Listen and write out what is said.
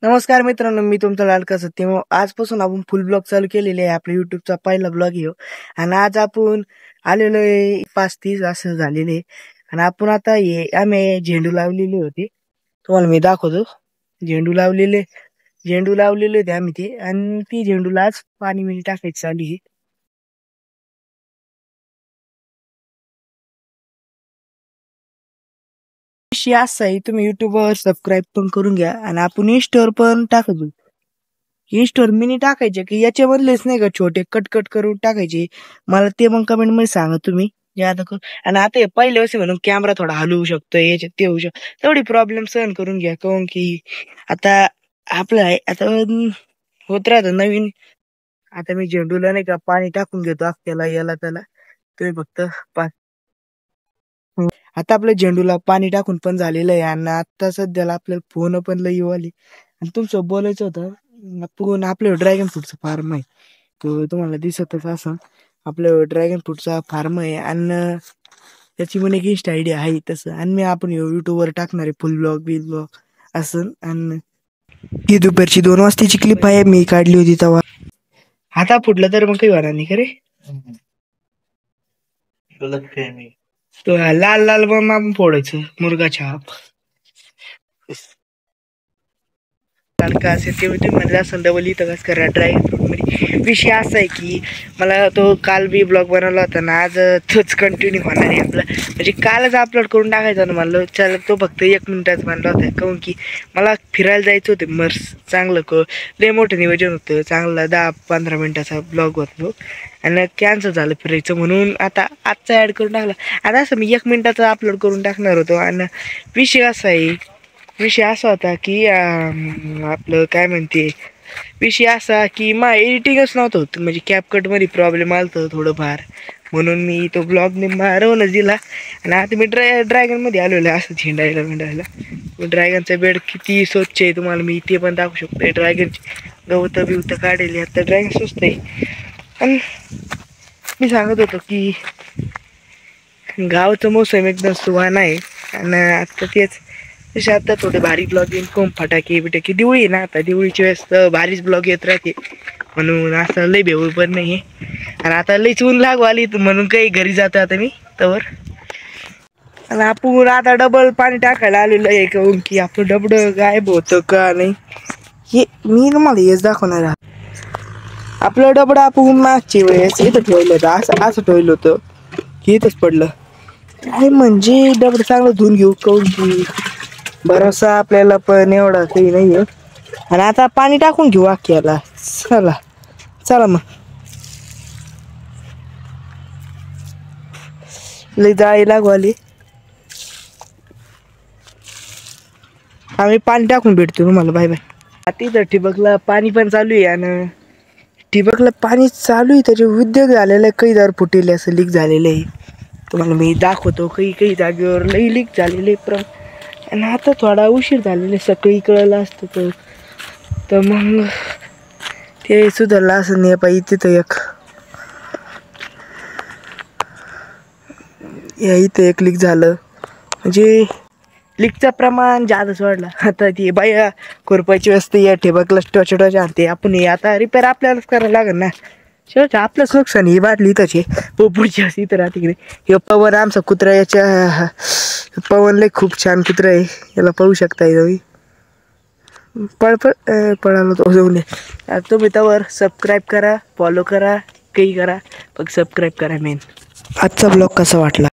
नमस्कार मित्रांनो, मी तुमचा लाडका सत्यम. आजपासून आपण फुल ब्लॉग चालू केलेले आहे. आपल्या युट्यूबचा पहिला ब्लॉग आहे आणि आज आपण आलेलो आहे 5:30 असं झालेले आहे. आणि आपण आता आम्ही झेंडू लावलेले होते, तुम्हाला मी दाखवतो. झेंडू लावलेले होते आम्ही ते, आणि ती झेंडूला आज पाणी मिणी टाकायची चालू आहे. विषय असा आहे, तुम्ही युट्यूबवर सबस्क्राईब पण करून घ्या आणि आपण इंस्टावर पण टाकतो. इंस्टावर मिनी टाकायचे की याच्यामधलेच नाही का छोटे कट कट करून टाकायचे. मला ते मग कमेंट मध्ये सांगा तुम्ही. आणि आता हे पहिले असे म्हणून कॅमेरा थोडा हलवू शकतो, याच्यात ते होऊ शकतो, तेवढी प्रॉब्लेम सहन करून घ्या. काऊन की आता आपलं आहे, आता होत राहतं नवीन. आता मी झेंडूला नाही का पाणी टाकून घेतो अख्ख्याला, याला त्याला. तुम्ही फक्त आता आपल्या झेंडूला पाणी टाकून पण झालेलं आहे. आणि आता सध्याला आपल्याला फोन पण लई येऊ आली. आणि तुमचं बोलायचं होतं, आपण आपलं ड्रॅगन फ्रूटचं फार्म आहे, तो तुम्हाला दिसतच असं. आपलं ड्रॅगन फ्रूटचा फार्म आहे आणि त्याची पण एक इन्स्टा आयडिया आहे तसं. आणि मी आपण युट्यूबवर टाकणार आहे फुल ब्लॉग बिल ब्लॉग असं. आणि ही दुपारची 2 वाजताची क्लिप आहे, मी काढली होती तेव्हा. आता फुटलं तर मग काही होणार नाही खरे. तो लाल लाल बॉम्ब आपण फोडायचं, मुर्गा छाप का असेल ते तुम्ही म्हणलं असं डबल इथं कसं करा ड्रायव्हर फ्रूट मध्ये. विषय असा आहे की मला तो काल बी ब्लॉग बनवला होता ना, आज तोच कंटिन्यू होणार आहे आपला. म्हणजे कालच अपलोड करून टाकायचा ना म्हणलं, चल तो फक्त 1 मिनिटाच बनला होता. काहून की मला फिरायला जायचं होतं मर्स, चांगलं लय मोठं नियोजन होतं, चांगला 10-15 मिनिटाचा ब्लॉग होतो आणि कॅन्सल झालं फिरायचं. म्हणून आता आजचा ॲड करून टाकला. आता असं मी 1 मिनिटाचा अपलोड करून टाकणार होतो. आणि विषय असा होता की आपलं काय म्हणते, विषय असा की मग एडिटिंगच नव्हतं होत. म्हणजे कॅपकटमध्ये प्रॉब्लेम आला होतं थोडंफार, म्हणून मी तो ब्लॉग मारवूनच दिला. आणि आता मी ड्रॅगनमध्ये आलेलो आहे असं झेंडायला. ड्रॅगनचा बेड किती स्वच्छ आहे तुम्हाला मी ते पण दाखवू शकतो. ड्रॅगनची गवतं बिवतं काढलेली. आता ड्रॅगन स्वस्त आहे. पण मी सांगत होतो की गावाचं मोसम एकदम सुहाना आहे. आणि आता तेच तसे आता थोडे भारी ब्लॉग येईल, कोण फटाके बिटाके. दिवाळी आहे ना, आता दिवाळीच्या वेळेस तर भारीच ब्लॉग येत राहते. म्हणून असं लई भेऊ पण नाही. आणि आता लईच ऊन लागू आली म्हणून काही घरी जातो आता मी तवर. आणि आपण आता डबल पाणी टाकायला आलेलं आहे, काहून की आपलं डबडं गायब होतं का नाही हे मी तुम्हाला हेच दाखवणार आहे. आपलं डबडं आपण मागची वेळेस इथं ठेवलं होतं, असं ठेवलं होतं की इथंच पडलं. काय म्हणजे डबडं चांगलं धुवून घेऊ, काहून की भरोसा आपल्याला पण एवढा काही नाहीये. आणि आता पाणी टाकून घेऊ अख्ख्याला. चला मग. लई जाळी लागू आली. आम्ही पाणी टाकून भेटतो तुम्हाला. Bye bye. आता इथं ठिबकला पाणी पण चालू आहे. आणि ठिबकला पाणी चालू आहे, त्याचे उद्योग झालेला आहे, काही दार फुटेले असं लीक झालेलं आहे. तुम्हाला मी दाखवतो. काही जागेवर लई लीक झालेले आणि आता थोडा उशीर झालेला, सकाळी कळलं असतं तर मग ते सुधारलं असं नाही पाहिजे. तिथं इथं एक लीक झालं, म्हणजे लीकचं प्रमाण जादच वाढलं. आता ती बाया खुरपायची असते, या ठिबकला टोचे आणते. आपण आता रिपेअर आपल्यालाच करायला लागेल ना. शेवट आपलंच नुकसान. ही बाटली इथंच आहे, पुढची असते इथं राहते की नाही. हे पवन आमचा कुत्रा, याच्या पवन लय खूप छान कुत्रा आहे, याला पाहू शकता. पळालो तो जाऊन. तुम्ही त्यावर सबस्क्राईब करा, फॉलो करा, काही करा, फक्त सबस्क्राईब करा मेन. आजचा ब्लॉग कसा वाटला?